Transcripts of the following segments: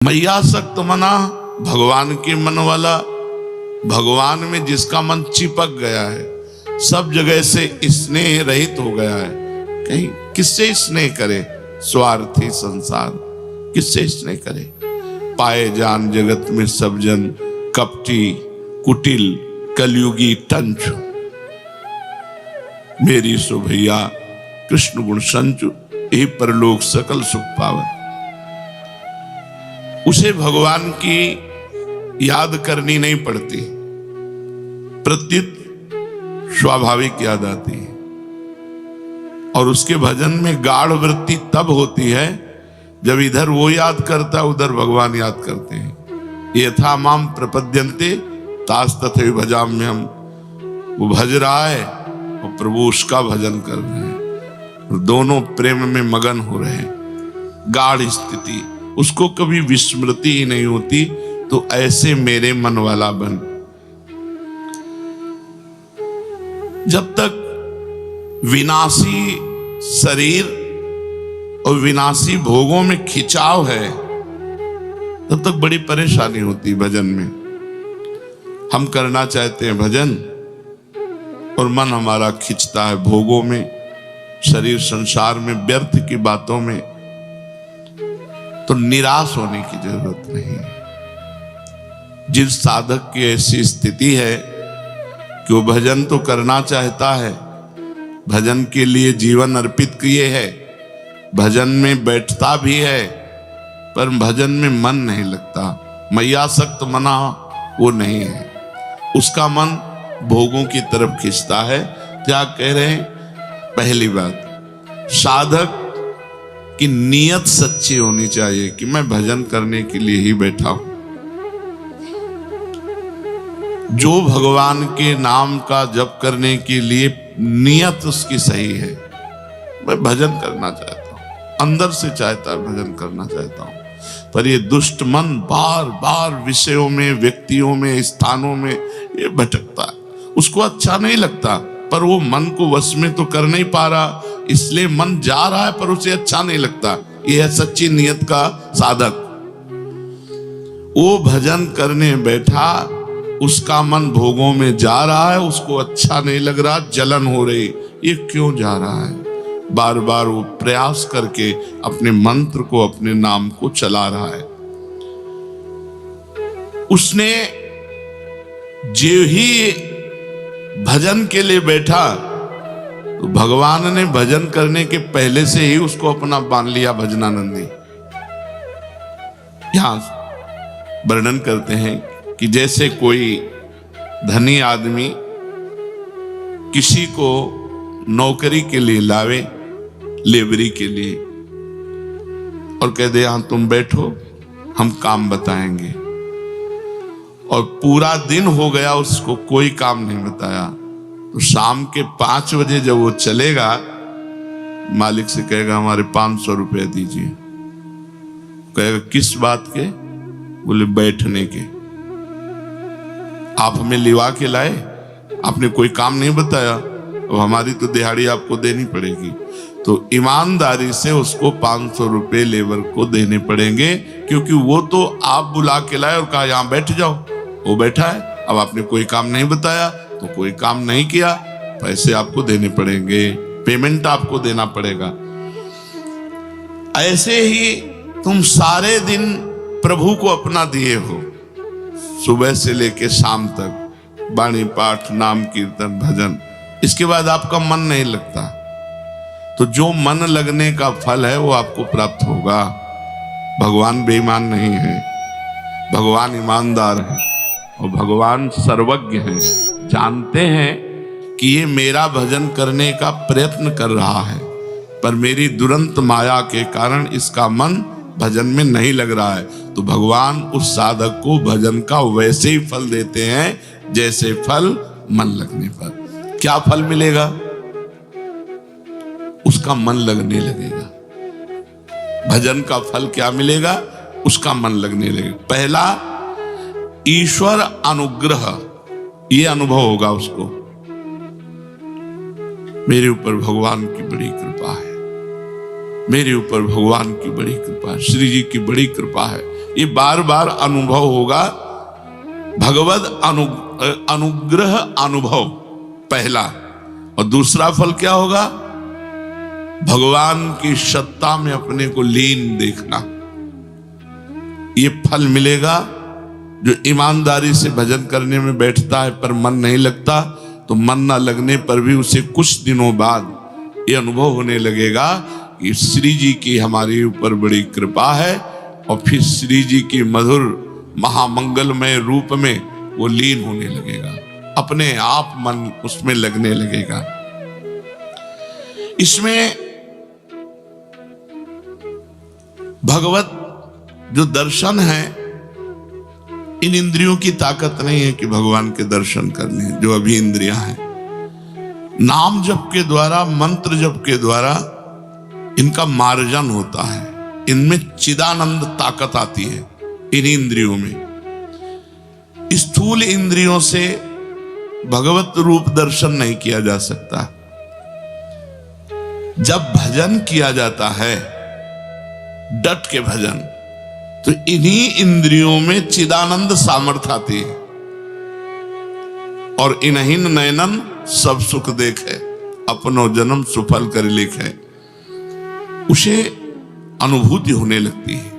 मैयासक्त मना, भगवान के मन वाला, भगवान में जिसका मन चिपक गया है, सब जगह से स्नेह रहित हो गया है। कहीं किससे स्नेह करे? स्वार्थी संसार किससे स्नेह करे? पाए जान जगत में सब जन, कपटी कुटिल कलयुगी टंच। मेरी सो भैया कृष्ण गुण संचु, यही परलोक सकल सुख पावे। उसे भगवान की याद करनी नहीं पड़ती, प्रत्युत स्वाभाविक याद आती है। और उसके भजन में गाढ़ वृत्ति तब होती है जब इधर वो याद करता, उधर भगवान याद करते हैं। यथा माम प्रपद्यन्ते तास तथैव भजाम्य हम। वो भज रहा है और प्रभु उसका भजन कर रहे हैं, और दोनों प्रेम में मगन हो रहे हैं। गाढ़ स्थिति, उसको कभी विस्मृति ही नहीं होती। तो ऐसे मेरे मन वाला बन। जब तक विनाशी शरीर और विनाशी भोगों में खिंचाव है, तब तक बड़ी परेशानी होती भजन में। हम करना चाहते हैं भजन और मन हमारा खिंचता है भोगों में, शरीर संसार में, व्यर्थ की बातों में। तो निराश होने की जरूरत नहीं। जिस साधक की ऐसी स्थिति है कि वो भजन तो करना चाहता है, भजन के लिए जीवन अर्पित किए है, भजन में बैठता भी है, पर भजन में मन नहीं लगता। मैयासक्त मना वो नहीं है, उसका मन भोगों की तरफ खींचता है। क्या कह रहे हैं? पहली बात, साधक कि नीयत सच्ची होनी चाहिए कि मैं भजन करने के लिए ही बैठा हूं। जो भगवान के नाम का जप करने के लिए नियत उसकी सही है, मैं भजन करना चाहता हूं, अंदर से चाहता है भजन करना चाहता हूं। पर ये दुष्ट मन बार बार विषयों में, व्यक्तियों में, स्थानों में ये भटकता है। उसको अच्छा नहीं लगता, पर वो मन को वश में तो कर नहीं पा रहा, इसलिए मन जा रहा है पर उसे अच्छा नहीं लगता। यह है सच्ची नियत का साधक। वो भजन करने बैठा, उसका मन भोगों में जा रहा है, उसको अच्छा नहीं लग रहा, जलन हो रही। ये क्यों जा रहा है? बार बार वो प्रयास करके अपने मंत्र को, अपने नाम को चला रहा है। उसने जो ही भजन के लिए बैठा, तो भगवान ने भजन करने के पहले से ही उसको अपना मान लिया भजनानंदी। यहां वर्णन करते हैं कि जैसे कोई धनी आदमी किसी को नौकरी के लिए लावे, लेबरी के लिए, और कह दे यहां तुम बैठो, हम काम बताएंगे। और पूरा दिन हो गया, उसको कोई काम नहीं बताया, तो शाम के 5 बजे जब वो चलेगा, मालिक से कहेगा हमारे 500 रुपए दीजिए। कहेगा किस बात के? बोले बैठने के। आप हमें लिवा के लाए, आपने कोई काम नहीं बताया, और हमारी तो दिहाड़ी आपको देनी पड़ेगी। तो ईमानदारी से उसको 500 रुपए लेबर को देने पड़ेंगे, क्योंकि वो तो आप बुला के लाए और कहा यहां बैठ जाओ, वो बैठा है। अब आपने कोई काम नहीं बताया तो कोई काम नहीं किया, पैसे आपको देने पड़ेंगे, पेमेंट आपको देना पड़ेगा। ऐसे ही तुम सारे दिन प्रभु को अपना दिए हो, सुबह से लेके शाम तक वाणी पाठ, नाम कीर्तन, भजन, इसके बाद आपका मन नहीं लगता, तो जो मन लगने का फल है वो आपको प्राप्त होगा। भगवान बेईमान नहीं है, भगवान ईमानदार है, और भगवान सर्वज्ञ है। जानते हैं कि ये मेरा भजन करने का प्रयत्न कर रहा है, पर मेरी दुरंत माया के कारण इसका मन भजन में नहीं लग रहा है। तो भगवान उस साधक को भजन का वैसे ही फल देते हैं जैसे फल मन लगने पर। क्या फल मिलेगा? उसका मन लगने लगेगा। भजन का फल क्या मिलेगा? उसका मन लगने लगेगा। पहला, ईश्वर अनुग्रह, ये अनुभव होगा उसको, मेरे ऊपर भगवान की बड़ी कृपा है, मेरे ऊपर भगवान की बड़ी कृपा है, श्री जी की बड़ी कृपा है, ये बार बार अनुभव होगा। भगवद अनुग्रह अनुभव पहला, और दूसरा फल क्या होगा? भगवान की सत्ता में अपने को लीन देखना। ये फल मिलेगा। जो ईमानदारी से भजन करने में बैठता है पर मन नहीं लगता, तो मन ना लगने पर भी उसे कुछ दिनों बाद ये अनुभव होने लगेगा कि श्री जी की हमारे ऊपर बड़ी कृपा है, और फिर श्री जी की मधुर महामंगलमय रूप में वो लीन होने लगेगा, अपने आप मन उसमें लगने लगेगा। इसमें भगवत जो दर्शन है, इन इंद्रियों की ताकत नहीं है कि भगवान के दर्शन कर लें। जो अभी इंद्रियां हैं, नाम जप के द्वारा, मंत्र जप के द्वारा इनका मार्जन होता है, इनमें चिदानंद ताकत आती है। इन इंद्रियों में, स्थूल इंद्रियों से भगवत रूप दर्शन नहीं किया जा सकता। जब भजन किया जाता है, डट के भजन, तो इन्हीं इंद्रियों में चिदानंद सामर्थ्य आती है। और इन्हीं नयनन सब सुख देखे, अपनो जन्म सुफल कर लिखे, उसे अनुभूति होने लगती है।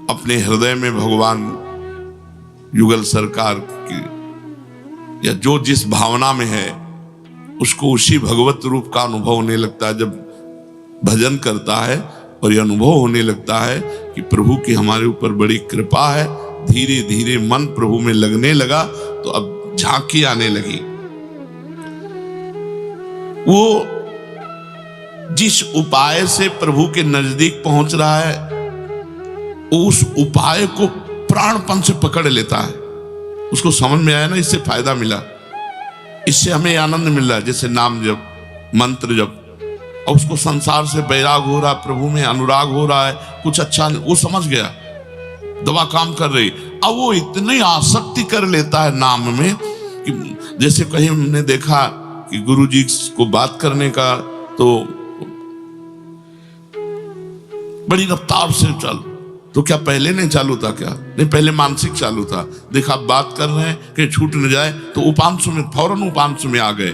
अपने हृदय में भगवान युगल सरकार की या जो जिस भावना में है, उसको उसी भगवत रूप का अनुभव होने लगता है। जब भजन करता है और यह अनुभव होने लगता है कि प्रभु की हमारे ऊपर बड़ी कृपा है, धीरे धीरे मन प्रभु में लगने लगा, तो अब झांकी आने लगी। वो जिस उपाय से प्रभु के नजदीक पहुंच रहा है, उस उपाय को प्राणपन से पकड़ लेता है। उसको समझ में आया ना, इससे फायदा मिला, इससे हमें आनंद मिल रहा है, जैसे नाम जप, मंत्र जप, और उसको संसार से बैराग हो रहा है, प्रभु में अनुराग हो रहा है, कुछ अच्छा नहीं, वो समझ गया दवा काम कर रही। अब वो इतनी आसक्ति कर लेता है नाम में कि जैसे कहीं हमने देखा कि गुरु जी को बात करने का, तो बड़ी रफ्तार से चल, तो क्या पहले नहीं चालू था? क्या नहीं, पहले मानसिक चालू था। देखा बात कर रहे हैं कि छूट न जाए, तो उपांशु में, फौरन उपांशु में आ गए।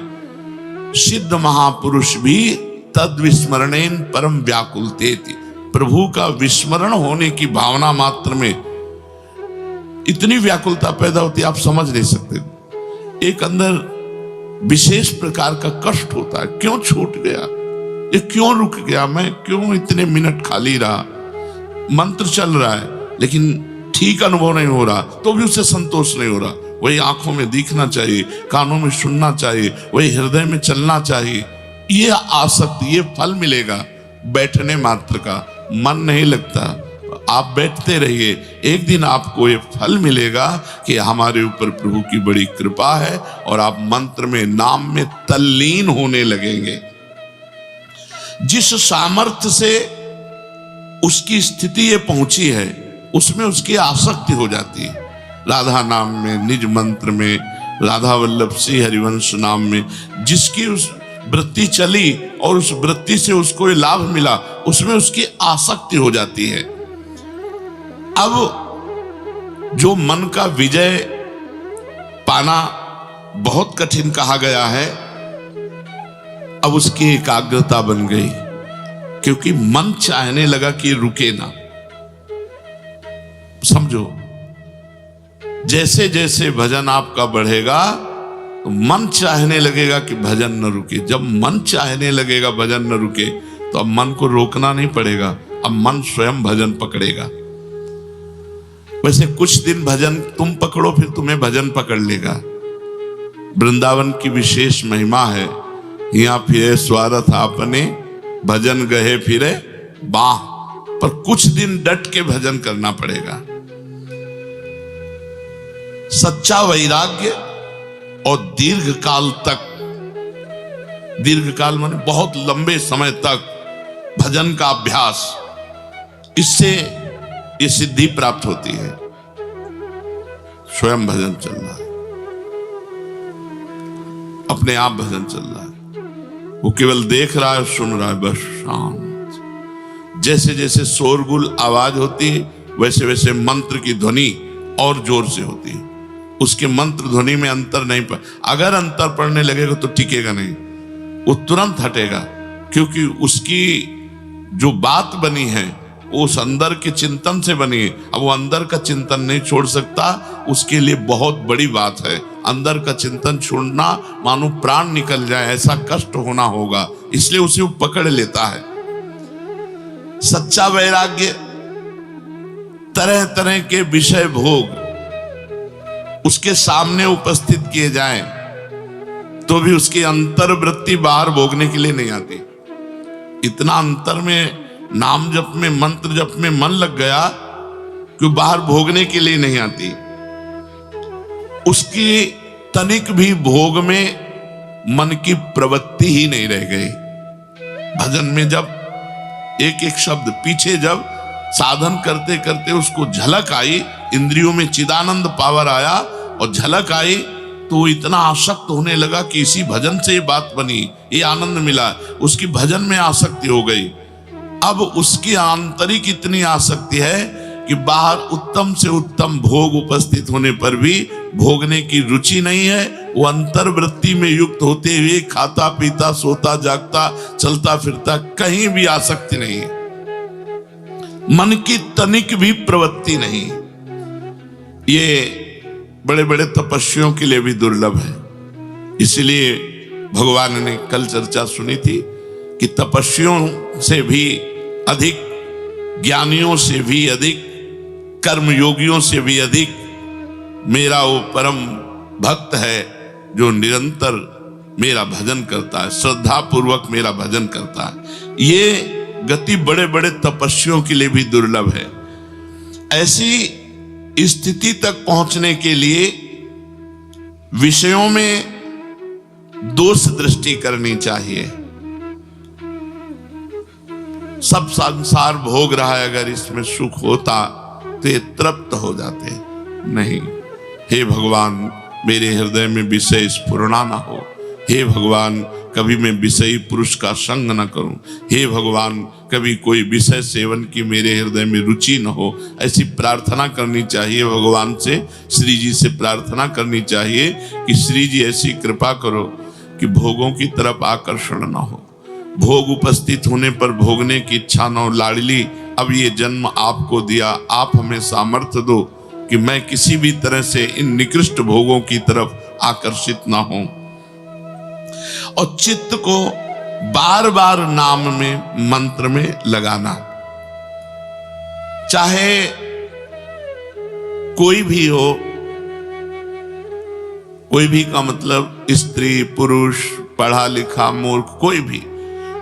सिद्ध महापुरुष भी तद विस्मरणेन परम व्याकुलते थी। प्रभु का विस्मरण होने की भावना मात्र में इतनी व्याकुलता पैदा होती है, आप समझ नहीं सकते। एक अंदर विशेष प्रकार का कष्ट होता है, क्यों छूट गया, ये क्यों रुक गया, मैं क्यों इतने मिनट खाली रहा। मंत्र चल रहा है लेकिन ठीक अनुभव नहीं हो रहा, तो भी उससे संतोष नहीं हो रहा। वही आंखों में दिखना चाहिए, कानों में सुनना चाहिए, वही हृदय में चलना चाहिए। ये आसक्ति, ये फल मिलेगा बैठने मात्र का। मन नहीं लगता, आप बैठते रहिए, एक दिन आपको ये फल मिलेगा कि हमारे ऊपर प्रभु की बड़ी कृपा है, और आप मंत्र में, नाम में तल्लीन होने लगेंगे। जिस सामर्थ्य से उसकी स्थिति ये पहुंची है, उसमें उसकी आसक्ति हो जाती है। राधा नाम में, निज मंत्र में, राधा वल्लभ श्री हरिवंश नाम में जिसकी उस वृत्ति चली और उस वृत्ति से उसको ये लाभ मिला, उसमें उसकी आसक्ति हो जाती है। अब जो मन का विजय पाना बहुत कठिन कहा गया है, अब उसकी एकाग्रता बन गई, क्योंकि मन चाहने लगा कि रुके ना। समझो, जैसे जैसे भजन आपका बढ़ेगा तो मन चाहने लगेगा कि भजन न रुके। जब मन चाहने लगेगा भजन न रुके, तो अब मन को रोकना नहीं पड़ेगा, अब मन स्वयं भजन पकड़ेगा। वैसे कुछ दिन भजन तुम पकड़ो, फिर तुम्हें भजन पकड़ लेगा। वृंदावन की विशेष महिमा है, यहाँ फिरे स्वार्थ आपने, भजन गए फिरे बाह। पर कुछ दिन डट के भजन करना पड़ेगा। सच्चा वैराग्य और दीर्घ काल तक, दीर्घ काल माने बहुत लंबे समय तक भजन का अभ्यास, इससे ये सिद्धि प्राप्त होती है। स्वयं भजन चल रहा है, अपने आप भजन चल रहा है, वो केवल देख रहा है, सुन रहा है, बस शांत। जैसे जैसे शोरगुल आवाज होती है, वैसे वैसे मंत्र की ध्वनि और जोर से होती है। उसके मंत्र ध्वनि में अंतर नहीं पड़, अगर अंतर पड़ने लगेगा तो टिकेगा नहीं, वो तुरंत हटेगा, क्योंकि उसकी जो बात बनी है वो उस अंदर के चिंतन से बनी है। अब वो अंदर का चिंतन नहीं छोड़ सकता, उसके लिए बहुत बड़ी बात है। अंदर का चिंतन छोड़ना मानो प्राण निकल जाए, ऐसा कष्ट होना होगा, इसलिए उसे वो पकड़ लेता है। सच्चा वैराग्य तरह तरह के विषय भोग उसके सामने उपस्थित किए जाएं तो भी उसकी अंतर्वृत्ति बाहर भोगने के लिए नहीं आती। इतना अंतर में नाम जप में मंत्र जप में मन लग गया कि बाहर भोगने के लिए नहीं आती। उसकी तनिक भी भोग में मन की प्रवृत्ति ही नहीं रह गई। भजन में जब एक एक शब्द पीछे जब साधन करते करते उसको झलक आई, इंद्रियों में चिदानंद पावर आया और झलक आई, तो वो इतना आसक्त होने लगा कि इसी भजन से ये बात बनी, ये आनंद मिला, उसकी भजन में आसक्ति हो गई। अब उसकी आंतरिक इतनी आसक्ति है कि बाहर उत्तम से उत्तम भोग उपस्थित होने पर भी भोगने की रुचि नहीं है। वो अंतर्वृत्ति में युक्त होते हुए खाता पीता सोता जागता चलता फिरता, कहीं भी आसक्ति नहीं है, मन की तनिक भी प्रवृत्ति नहीं। ये बड़े बड़े तपस्वियों के लिए भी दुर्लभ है। इसलिए भगवान ने कल चर्चा सुनी थी कि तपस्वियों से भी अधिक, ज्ञानियों से भी अधिक, कर्मयोगियों से भी अधिक मेरा वो परम भक्त है जो निरंतर मेरा भजन करता है, श्रद्धा पूर्वक मेरा भजन करता है। ये गति बड़े बड़े तपस्वियों के लिए भी दुर्लभ है। ऐसी स्थिति तक पहुंचने के लिए विषयों में दोष दृष्टि करनी चाहिए। सब संसार भोग रहा है, अगर इसमें सुख होता तो ये तृप्त हो जाते, नहीं। हे भगवान, मेरे हृदय में विषय स्फुरना ना हो। हे भगवान, कभी मैं विषयी पुरुष का संग न करूं। हे भगवान, कभी कोई विषय सेवन की मेरे हृदय में रुचि न हो। ऐसी प्रार्थना करनी चाहिए भगवान से, श्री जी से प्रार्थना करनी चाहिए कि श्री जी ऐसी कृपा करो कि भोगों की तरफ आकर्षण न हो, भोग उपस्थित होने पर भोगने की इच्छा न हो। लाडली, अब ये जन्म आपको दिया, आप हमें सामर्थ्य दो कि मैं किसी भी तरह से इन निकृष्ट भोगों की तरफ आकर्षित ना हूं। और चित्त को बार बार नाम में मंत्र में लगाना, चाहे कोई भी हो, कोई भी का मतलब स्त्री पुरुष पढ़ा लिखा मूर्ख, कोई भी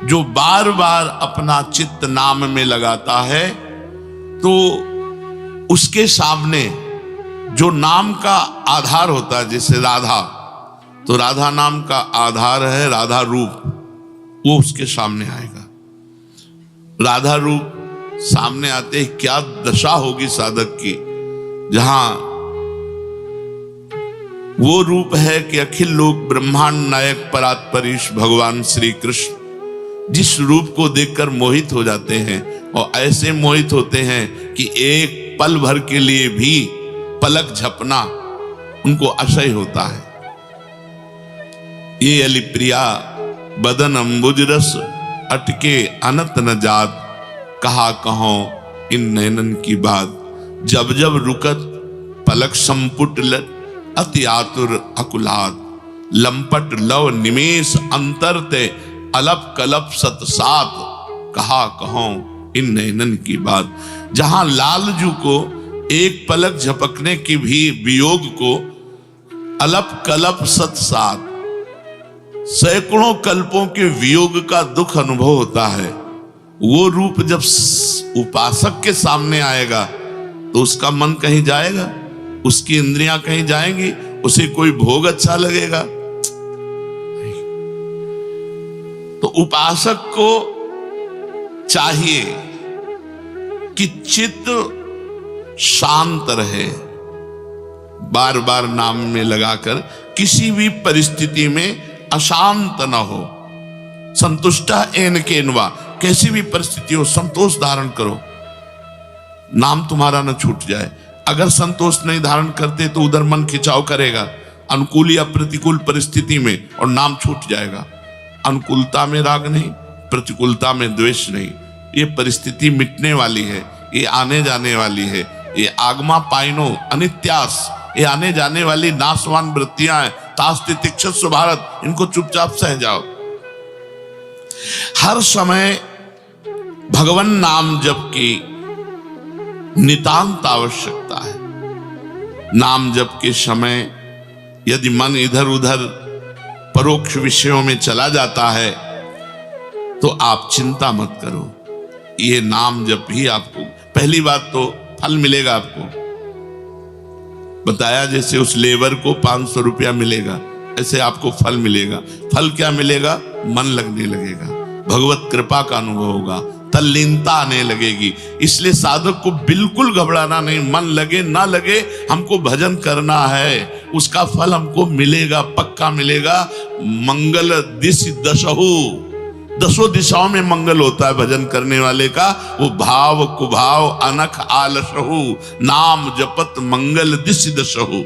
जो बार बार अपना चित्त नाम में लगाता है तो उसके सामने जो नाम का आधार होता है, जैसे राधा, तो राधा नाम का आधार है राधा रूप, वो उसके सामने आएगा। राधा रूप सामने आते ही क्या दशा होगी साधक की, जहां वो रूप है कि अखिल लोक ब्रह्मांड नायक परात्परीश भगवान श्री कृष्ण, जिस रूप को देखकर मोहित हो जाते हैं, और ऐसे मोहित होते हैं कि एक पल भर के लिए भी पलक झपना उनको असह्य होता है। ये अली प्रिया बदन अंबुज रस अटके अनत न जात, कहा कहो इन नैनन की बात, जब जब रुकत पलक संपुट लट अति आतुर अकुलात, लंपट लव निमेश अंतर ते अलप कलप सत सात, कहा कहो इन नैनन की बात। जहां लालजू को एक पलक झपकने की भी वियोग को अलप कलप सत सात, सैकड़ों कल्पों के वियोग का दुख अनुभव होता है। वो रूप जब उपासक के सामने आएगा तो उसका मन कहीं जाएगा, उसकी इंद्रियां कहीं जाएंगी, उसे कोई भोग अच्छा लगेगा? तो उपासक को चाहिए कि चित्त शांत रहे, बार बार नाम में लगाकर किसी भी परिस्थिति में अशांत न हो। संतुष्टा एन केनवा, कैसी भी परिस्थिति हो संतोष धारण करो। नाम तुम्हारा न छूट जाए। अगर संतोष नहीं धारण करते तो उधर मन खिंचाव करेगा अनुकूल या प्रतिकूल परिस्थिति में, और नाम छूट जाएगा। अनुकूलता में राग नहीं, प्रतिकूलता में द्वेष नहीं। ये परिस्थिति मिटने वाली है, ये आने जाने वाली है। ये आगमा पाइनो अनित्यास, ये आने जाने वाली नाशवान वृत्तियां हैं। तास्ति तिक्षस्व भारत, इनको चुपचाप सह जाओ। हर समय भगवान नाम जप की नितांत आवश्यकता है। नाम जप के समय यदि मन इधर उधर परोक्ष विषयों में चला जाता है तो आप चिंता मत करो, ये नाम जप ही आपको पहली बात तो फल मिलेगा। आपको बताया जैसे उस लेबर को 500 रुपया मिलेगा, ऐसे आपको फल मिलेगा। फल क्या मिलेगा? मन लगने लगेगा, भगवत कृपा का अनुभव होगा, तल्लीनता आने लगेगी। इसलिए साधक को बिल्कुल घबराना नहीं। मन लगे ना लगे, हमको भजन करना है, उसका फल हमको मिलेगा, पक्का मिलेगा। मंगल दिश दशहु, दसों दिशाओं में मंगल होता है भजन करने वाले का। वो भाव कुभाव अनख आलसहु, नाम जपत मंगल दिश दशहु।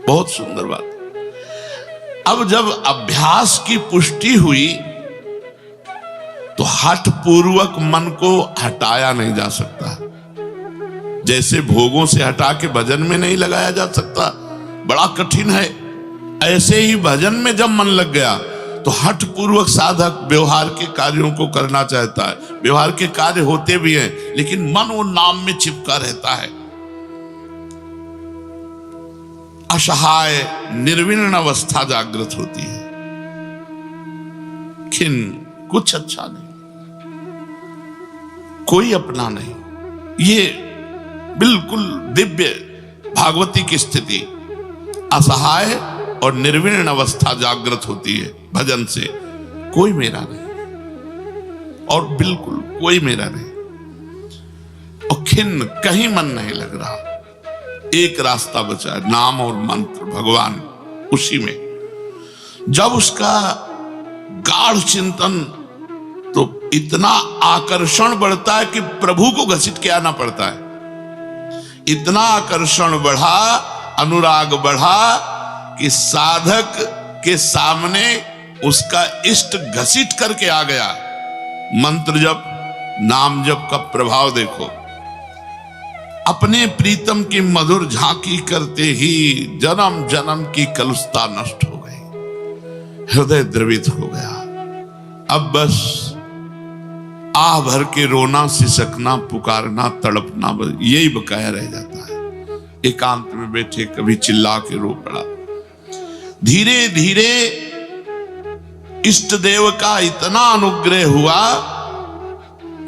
बहुत सुंदर बात। अब जब अभ्यास की पुष्टि हुई तो हठ पूर्वक मन को हटाया नहीं जा सकता। जैसे भोगों से हटा के भजन में नहीं लगाया जा सकता, बड़ा कठिन है, ऐसे ही भजन में जब मन लग गया तो हठ पूर्वक साधक व्यवहार के कार्यों को करना चाहता है। व्यवहार के कार्य होते भी हैं, लेकिन मन वो नाम में चिपका रहता है। असहाय निर्विण अवस्था जागृत होती है। खिन्न, कुछ अच्छा नहीं, कोई अपना नहीं। ये बिल्कुल दिव्य भागवती की स्थिति, असहाय और निर्विण अवस्था जागृत होती है भजन से। कोई मेरा नहीं और बिल्कुल कोई मेरा नहीं। और खिन्न, कहीं मन नहीं लग रहा। एक रास्ता बचा है, नाम और मंत्र, भगवान, उसी में। जब उसका गाढ़ चिंतन, तो इतना आकर्षण बढ़ता है कि प्रभु को घसीट के आना पड़ता है। इतना आकर्षण बढ़ा, अनुराग बढ़ा कि साधक के सामने उसका इष्ट घसीट करके आ गया। मंत्र जप, नाम जप का प्रभाव देखो। अपने प्रीतम की मधुर झांकी करते ही जन्म जन्म की कलुषता नष्ट हो गई, हृदय द्रवित हो गया। अब बस आह भर के रोना, सिसकना, पुकारना, तड़पना, यही बकाया रह जाता है। एकांत में बैठे कभी चिल्ला के रो पड़ा। धीरे धीरे इष्ट देव का इतना अनुग्रह हुआ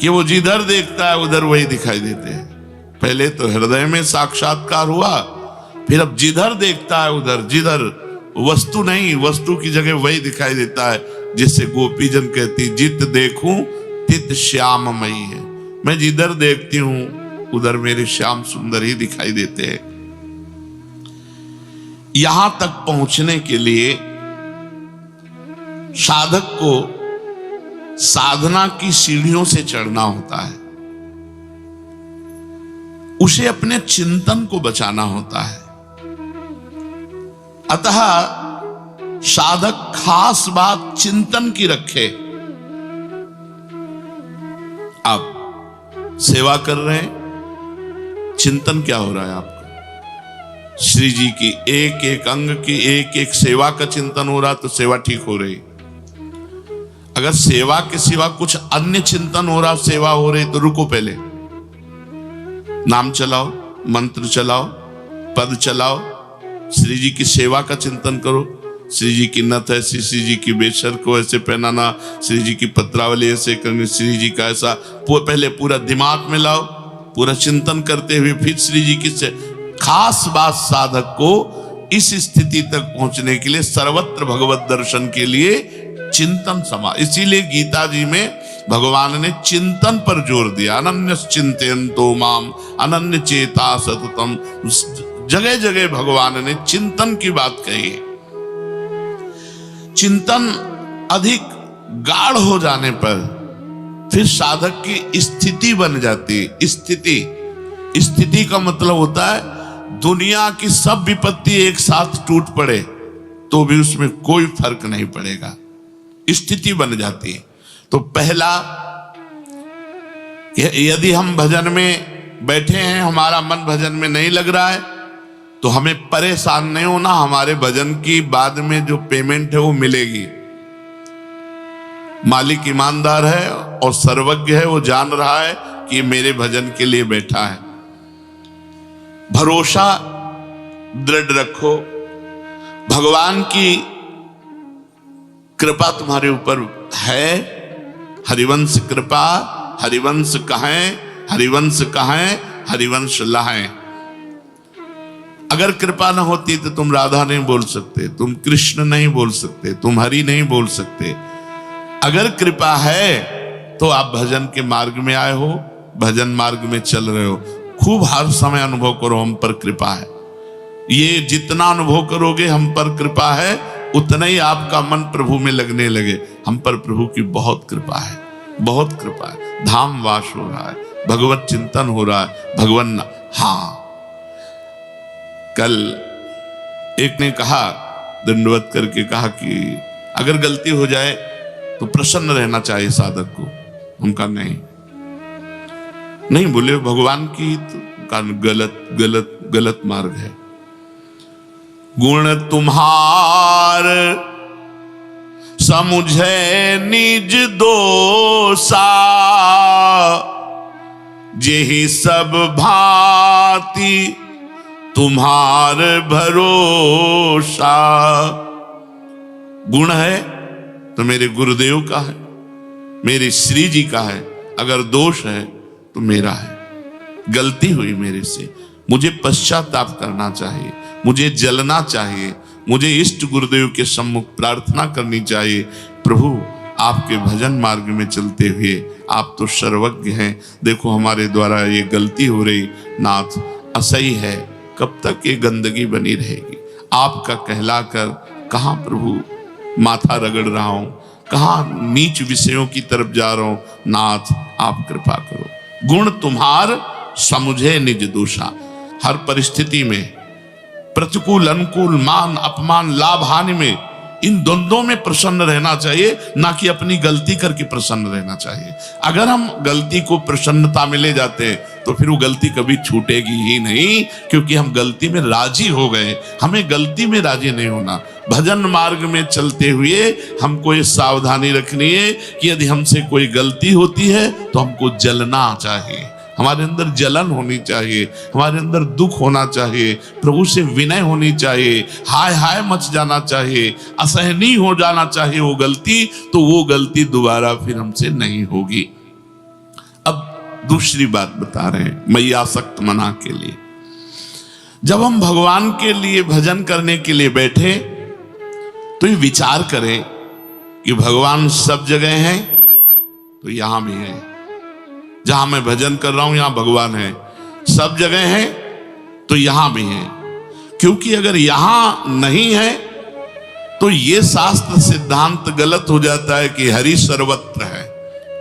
कि वो जिधर देखता है उधर वही दिखाई देते हैं। पहले तो हृदय में साक्षात्कार हुआ, फिर अब जिधर देखता है उधर, जिधर वस्तु नहीं, वस्तु की जगह वही दिखाई देता है। जिससे गोपीजन कहती, जित देखूं तित श्याममयी है। मैं जिधर देखती हूं उधर मेरे श्याम सुंदर ही दिखाई देते हैं। यहां तक पहुंचने के लिए साधक को साधना की सीढ़ियों से चढ़ना होता है। उसे अपने चिंतन को बचाना होता है। अतः साधक खास बात चिंतन की रखे। आप सेवा कर रहे हैं, चिंतन क्या हो रहा है आपका? श्री जी की एक एक अंग की एक एक सेवा का चिंतन हो रहा तो सेवा ठीक हो रही। अगर सेवा के सिवा कुछ अन्य चिंतन हो रहा, सेवा हो रही, तो रुको, पहले नाम चलाओ, मंत्र चलाओ, पद चलाओ, श्री जी की सेवा का चिंतन करो। श्री जी की नथ ऐसी, श्री जी की बेशर को ऐसे पहनाना, श्री जी की पत्रावली ऐसे करनी, श्री जी का ऐसा पहले पूरा दिमाग में लाओ। पूरा चिंतन करते हुए फिर श्री जी की खास बात साधक को इस स्थिति तक पहुंचने के लिए सर्वत्र भगवत दर्शन के लिए चिंतन समा। इसीलिए गीता जी में भगवान ने चिंतन पर जोर दिया। अनन्य चिंतयन्तो माम अनन्य चेता सततम। जगह जगह भगवान ने चिंतन की बात कही। चिंतन अधिक गाढ़ हो जाने पर फिर साधक की स्थिति बन जाती है। स्थिति का मतलब होता है दुनिया की सब विपत्ति एक साथ टूट पड़े तो भी उसमें कोई फर्क नहीं पड़ेगा, स्थिति बन जाती है। तो पहला, यदि हम भजन में बैठे हैं, हमारा मन भजन में नहीं लग रहा है, तो हमें परेशान नहीं होना, हमारे भजन की बाद में जो पेमेंट है वो मिलेगी। मालिक ईमानदार है और सर्वज्ञ है, वो जान रहा है कि ये मेरे भजन के लिए बैठा है। भरोसा दृढ़ रखो, भगवान की कृपा तुम्हारे ऊपर है। हरिवंश कृपा, हरिवंश कहें, हरिवंश कहें, हरिवंश लाएं। अगर कृपा न होती तो तुम राधा नहीं बोल सकते, तुम कृष्ण नहीं बोल सकते, तुम हरि नहीं बोल सकते। अगर कृपा है तो आप भजन के मार्ग में आए हो, भजन मार्ग में चल रहे हो। खूब हर समय अनुभव करो हम पर कृपा है। ये जितना अनुभव करोगे हम पर कृपा है, उतना ही आपका मन प्रभु में लगने लगे। हम पर प्रभु की बहुत कृपा है, बहुत कृपा है। धाम वास हो रहा है, भगवत चिंतन हो रहा है, भगवान। हाँ, कल एक ने कहा, दंडवत करके कहा कि अगर गलती हो जाए तो प्रसन्न रहना चाहिए साधक को। उनका नहीं बोले भगवान की का गलत मार्ग है। गुण तुम्हार समुझे निज दोषा, जेहि सब भांति तुम्हार भरोसा। गुण है तो मेरे गुरुदेव का है, मेरे श्री जी का है। अगर दोष है तो मेरा है। गलती हुई मेरे से, मुझे पश्चाताप करना चाहिए, मुझे जलना चाहिए, मुझे इष्ट गुरुदेव के सम्मुख प्रार्थना करनी चाहिए। प्रभु आपके भजन मार्ग में चलते हुए आप तो सर्वज्ञ हैं, देखो हमारे द्वारा ये गलती हो रही, नाथ असही है, कब तक ये गंदगी बनी रहेगी। आपका कहलाकर कहाँ प्रभु माथा रगड़ रहा हूं, कहाँ नीच विषयों की तरफ जा रहा हूं। नाथ आप कृपा करो। गुण तुम्हार समुझे निज दोषा। हर परिस्थिति में, प्रतिकूल अनुकूल, मान अपमान, लाभ हानि में, इन द्वंद्वों में प्रसन्न रहना चाहिए, ना कि अपनी गलती करके प्रसन्न रहना चाहिए। अगर हम गलती को प्रसन्नता में ले जाते हैं तो फिर वो गलती कभी छूटेगी ही नहीं, क्योंकि हम गलती में राजी हो गए। हमें गलती में राजी नहीं होना। भजन मार्ग में चलते हुए हमको ये सावधानी रखनी है कि यदि हमसे कोई गलती होती है तो हमको जलना चाहिए, हमारे अंदर जलन होनी चाहिए, हमारे अंदर दुख होना चाहिए, प्रभु से विनय होनी चाहिए, हाय हाय मच जाना चाहिए, असहनीय हो जाना चाहिए वो गलती, तो वो गलती दोबारा फिर हमसे नहीं होगी। अब दूसरी बात बता रहे हैं मैयासक्त मना के लिए। जब हम भगवान के लिए भजन करने के लिए बैठे तो ये विचार करें कि भगवान सब जगह हैं तो यहां भी है। जहां मैं भजन कर रहा हूं यहां भगवान है, सब जगह है तो यहां भी है। क्योंकि अगर यहां नहीं है तो ये शास्त्र सिद्धांत गलत हो जाता है कि हरि सर्वत्र है,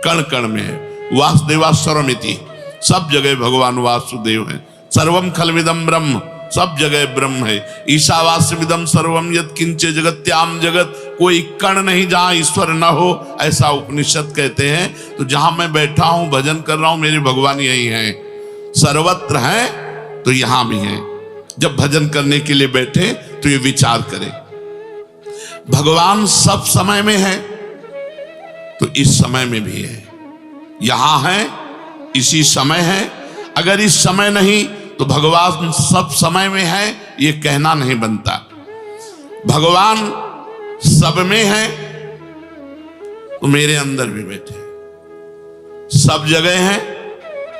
कण कण में है। वासुदेवा सर्वमिति, सब जगह भगवान वासुदेव है। सर्वम खलविदम ब्रह्म, सब जगह ब्रह्म है। ईशावास्यमिदं सर्वम यत् किंचे जगत्याम जगत, कोई कण नहीं जहां ईश्वर न हो, ऐसा उपनिषद कहते हैं। तो जहां मैं बैठा हूं भजन कर रहा हूं मेरे भगवान यही हैं, सर्वत्र हैं तो यहां भी हैं। जब भजन करने के लिए बैठे तो ये विचार करें, भगवान सब समय में है तो इस समय में भी है, यहां है इसी समय है। अगर इस समय नहीं तो भगवान सब समय में है ये कहना नहीं बनता। भगवान सब में है तो मेरे अंदर भी बैठे, सब जगह है,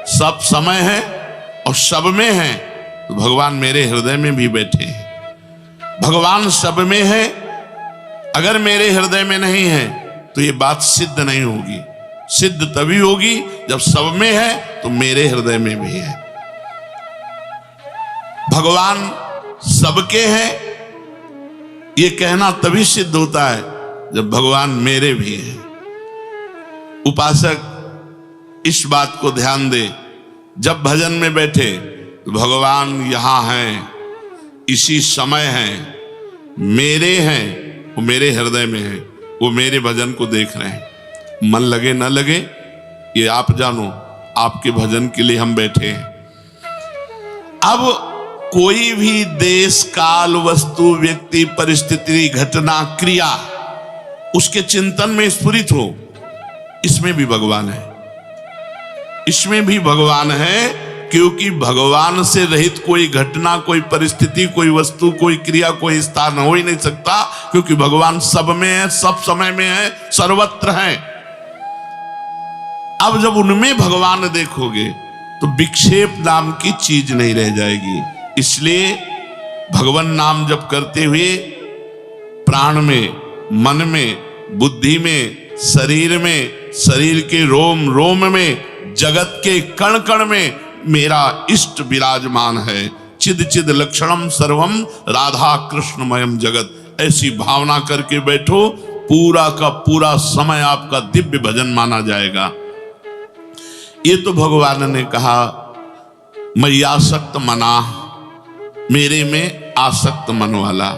सब समय है और सब में है तो भगवान मेरे हृदय में भी बैठे हैं। भगवान सब में है, अगर मेरे हृदय में नहीं है तो ये बात सिद्ध नहीं होगी। सिद्ध तभी होगी जब सब में है तो मेरे हृदय में भी है। भगवान सबके हैं ये कहना तभी सिद्ध होता है जब भगवान मेरे भी हैं। उपासक इस बात को ध्यान दे, जब भजन में बैठे तो भगवान यहां हैं, इसी समय हैं, मेरे हैं, वो मेरे हृदय में है, वो मेरे भजन को देख रहे हैं। मन लगे न लगे ये आप जानो, आपके भजन के लिए हम बैठे हैं। अब कोई भी देश काल वस्तु व्यक्ति परिस्थिति घटना क्रिया उसके चिंतन में स्फुरित हो, इसमें भी भगवान है, इसमें भी भगवान है, क्योंकि भगवान से रहित कोई घटना, कोई परिस्थिति, कोई वस्तु, कोई क्रिया, कोई स्थान हो ही नहीं सकता, क्योंकि भगवान सब में है, सब समय में है, सर्वत्र है। अब जब उनमें भगवान देखोगे तो विक्षेप नाम की चीज नहीं रह जाएगी। इसलिए भगवान नाम जप करते हुए प्राण में, मन में, बुद्धि में, शरीर में, शरीर के रोम रोम में, जगत के कण कण में मेरा इष्ट विराजमान है। चिद चिद लक्षणम सर्वम राधा कृष्णमयम जगत, ऐसी भावना करके बैठो, पूरा का पूरा समय आपका दिव्य भजन माना जाएगा। ये तो भगवान ने कहा मैयासक्त मना, मेरे में आसक्त मन वाला।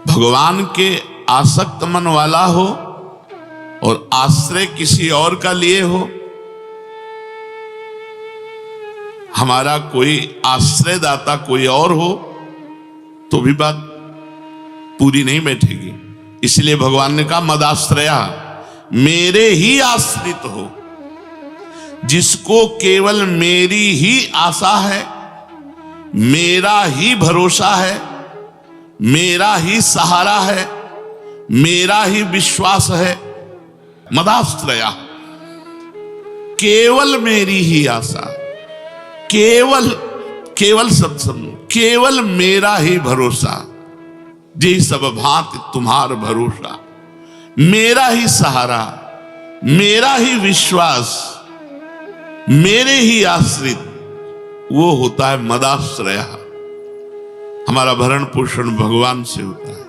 भगवान के आसक्त मन वाला हो और आश्रय किसी और का लिए हो, हमारा कोई आश्रयदाता कोई और हो, तो भी बात पूरी नहीं बैठेगी। इसलिए भगवान ने कहा मदाश्रया, मेरे ही आश्रित हो, जिसको केवल मेरी ही आशा है, मेरा ही भरोसा है, मेरा ही सहारा है, मेरा ही विश्वास है। मदाश्रया, केवल मेरी ही आशा, केवल, केवल शब्द समझो, केवल मेरा ही भरोसा, जी सब भांति तुम्हार भरोसा, मेरा ही सहारा, मेरा ही विश्वास, मेरे ही आश्रित, वो होता है मदाश्रया। हमारा भरण पोषण भगवान से होता है,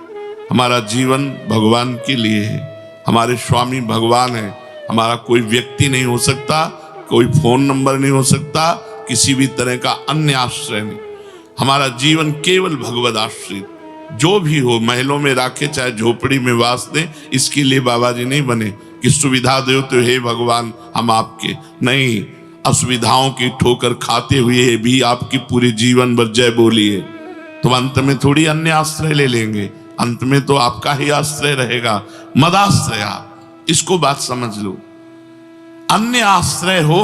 हमारा जीवन भगवान के लिए है, हमारे स्वामी भगवान है। हमारा कोई व्यक्ति नहीं हो सकता, कोई फोन नंबर नहीं हो सकता, किसी भी तरह का अन्य आश्रय नहीं। हमारा जीवन केवल भगवद आश्रित, जो भी हो, महलों में राखे चाहे झोपड़ी में वास दे, इसके लिए बाबा जी नहीं बने कि सुविधा दो तो हे भगवान हम आपके, नहीं, असुविधाओं की ठोकर खाते हुए भी आपकी पूरे जीवन भर जय बोलिए, तो अंत में थोड़ी अन्य आश्रय ले लेंगे, अंत में तो आपका ही आश्रय रहेगा। मदाश्रया, इसको बात समझ लो। अन्य आश्रय हो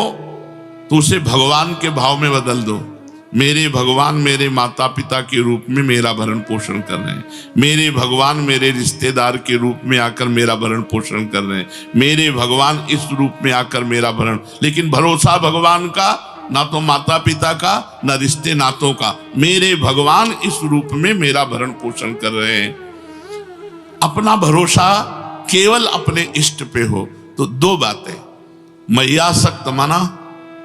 तो उसे भगवान के भाव में बदल दो। मेरे भगवान मेरे माता पिता के रूप में मेरा भरण पोषण कर रहे हैं, मेरे भगवान मेरे रिश्तेदार के रूप में आकर मेरा भरण पोषण कर रहे हैं, मेरे भगवान इस रूप में आकर मेरा भरण, लेकिन भरोसा भगवान का, ना तो माता पिता का, ना रिश्ते नातों का, मेरे भगवान इस रूप में मेरा भरण पोषण कर रहे हैं। अपना भरोसा केवल अपने इष्ट पे हो तो दो बातें, मैयासक्त मना,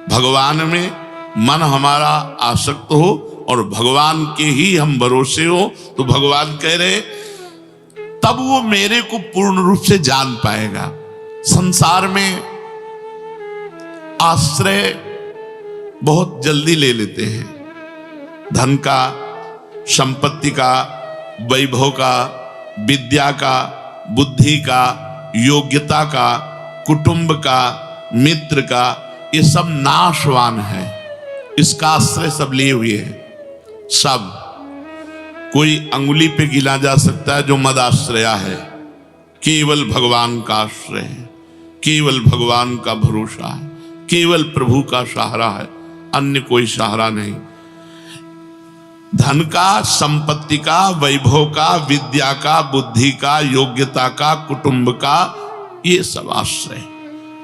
भगवान में मन हमारा आसक्त हो और भगवान के ही हम भरोसे हो, तो भगवान कह रहे तब वो मेरे को पूर्ण रूप से जान पाएगा। संसार में आश्रय बहुत जल्दी ले लेते हैं, धन का, संपत्ति का, वैभव का, विद्या का, बुद्धि का, योग्यता का, कुटुंब का, मित्र का, ये सब नाशवान है, इसका आश्रय सब लिए हुए हैं। सब कोई अंगुली पे गिना जा सकता है जो मद आश्रया है, केवल भगवान का आश्रय है, केवल भगवान का भरोसा है, केवल प्रभु का सहारा है, अन्य कोई सहारा नहीं। धन का, संपत्ति का, वैभव का, विद्या का, बुद्धि का, योग्यता का, कुटुंब का, ये सब आश्रय,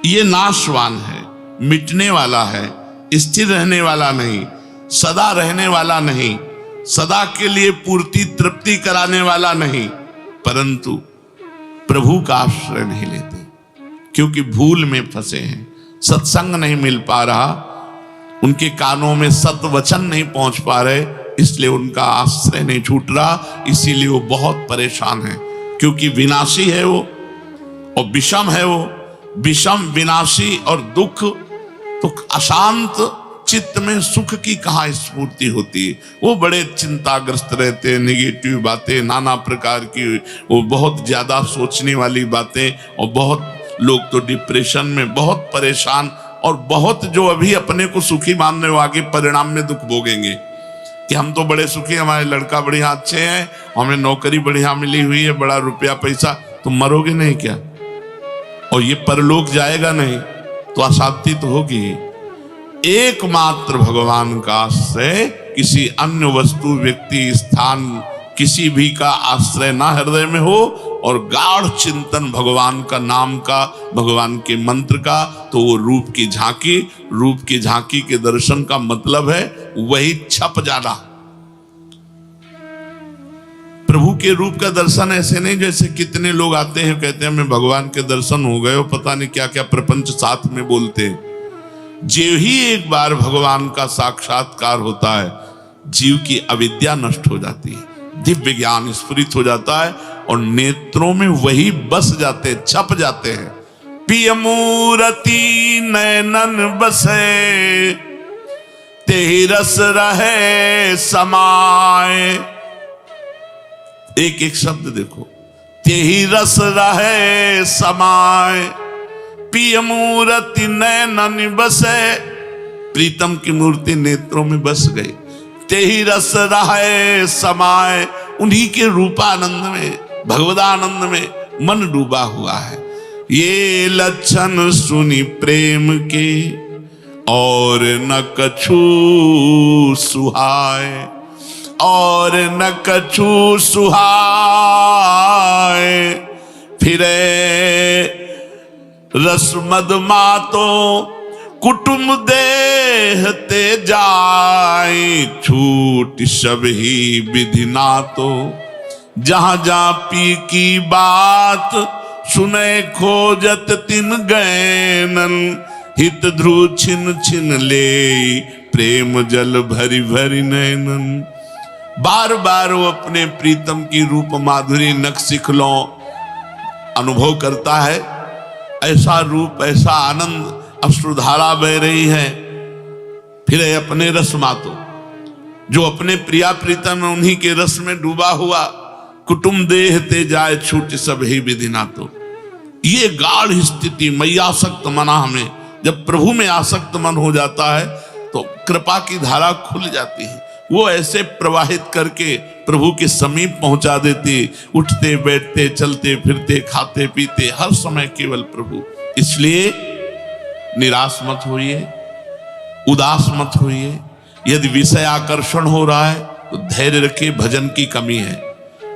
ये नाशवान है, मिटने वाला है, स्थिर रहने वाला नहीं, सदा रहने वाला नहीं, सदा के लिए पूर्ति तृप्ति कराने वाला नहीं, परंतु प्रभु का आश्रय नहीं लेते क्योंकि भूल में फंसे हैं, सत्संग नहीं मिल पा रहा, उनके कानों में सत्य वचन नहीं पहुंच पा रहे, इसलिए उनका आश्रय नहीं छूट रहा, इसीलिए वो बहुत परेशान है, क्योंकि विनाशी है वो और विषम है वो, विषम विनाशी और दुख, तो अशांत चित्त में सुख की कहाँ स्फूर्ति होती है। वो बड़े चिंताग्रस्त रहते हैं, निगेटिव बातें नाना प्रकार की, वो बहुत ज्यादा सोचने वाली बातें, और बहुत लोग तो डिप्रेशन में बहुत परेशान, और बहुत जो अभी अपने को सुखी मानने वो आगे परिणाम में दुख भोगेंगे कि हम तो बड़े सुखी, हमारे लड़का बढ़िया अच्छे हैं, हमें नौकरी बढ़िया मिली हुई है, बड़ा रुपया पैसा। तुम मरोगे नहीं क्या? और ये परलोक जाएगा नहीं तो अशांति तो होगी। एकमात्र भगवान का आश्रय, किसी अन्य वस्तु व्यक्ति स्थान किसी भी का आश्रय ना हृदय में हो, और गाढ़ चिंतन भगवान का नाम का, भगवान के मंत्र का, तो वो रूप की झांकी, रूप की झांकी के दर्शन का मतलब है वही छप जाना। प्रभु के रूप का दर्शन ऐसे नहीं जैसे कितने लोग आते हैं कहते हैं हमें भगवान के दर्शन हो गए, पता नहीं क्या क्या प्रपंच साथ में बोलते हैं। जीव ही एक बार भगवान का साक्षात्कार होता है, जीव की अविद्या नष्ट हो जाती है, दिव्य ज्ञान स्फुरित हो जाता है, और नेत्रों में वही बस जाते, छप जाते हैं। पिय मूरति नैनन बसे, तेहि रस रहे समाए। एक एक शब्द देखो, तेहि रस रहे समाए। पिय मूर्ति नैनन बसे, प्रीतम की मूर्ति नेत्रों में बस गई। तेहि रस रहे समाए, उन्हीं के रूपानंद में, भगवदानंद में मन डूबा हुआ है। ये लक्षण सुनी प्रेम के, और न कछु सुहाए, और न कछु सुहाए। फिरे रस मद मातो, कुटुम देहते जाए। छूट सब ही विधि नातो, जहां जहां पी की बात, सुने खोजत तिन गैनन। हित ध्रुव छिन छिन ले, प्रेम जल भरी भरी नैनन। बार बार वो अपने प्रीतम की रूप माधुरी नख सिखलों अनुभव करता है। ऐसा रूप, ऐसा आनंद, अश्रुधारा बह रही है। फिर अपने रस मातो, जो अपने प्रिया प्रीतम है उन्हीं के रस में डूबा हुआ। कुटुम देहते जाए, छूट सब ही विधि नातो। ये गाढ़ स्थिति, मैयासक्त मना, हमें जब प्रभु में आसक्त मन हो जाता है तो कृपा की धारा खुल जाती है। वो ऐसे प्रवाहित करके प्रभु के समीप पहुंचा देती, उठते बैठते चलते फिरते खाते पीते हर समय केवल प्रभु। इसलिए निराश मत होइए, उदास मत होइए। यदि विषय आकर्षण हो रहा है तो धैर्य रखिए, भजन की कमी है।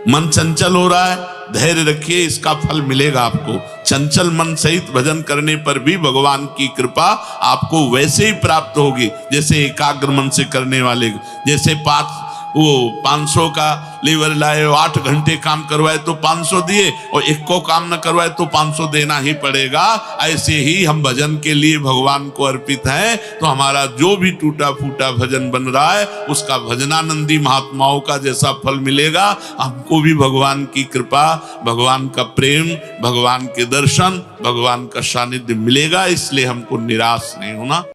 मन चंचल हो रहा है, धैर्य रखिए, इसका फल मिलेगा आपको। चंचल मन सहित भजन करने पर भी भगवान की कृपा आपको वैसे ही प्राप्त होगी जैसे एकाग्र मन से करने वाले। जैसे 500 का लीवर लाए, 8 घंटे काम करवाए तो 500 दिए, और एक को काम न करवाए तो 500 देना ही पड़ेगा। ऐसे ही हम भजन के लिए भगवान को अर्पित हैं, तो हमारा जो भी टूटा फूटा भजन बन रहा है उसका भजनानंदी महात्माओं का जैसा फल मिलेगा, हमको भी भगवान की कृपा, भगवान का प्रेम, भगवान के दर्शन, भगवान का सानिध्य मिलेगा। इसलिए हमको निराश नहीं होना।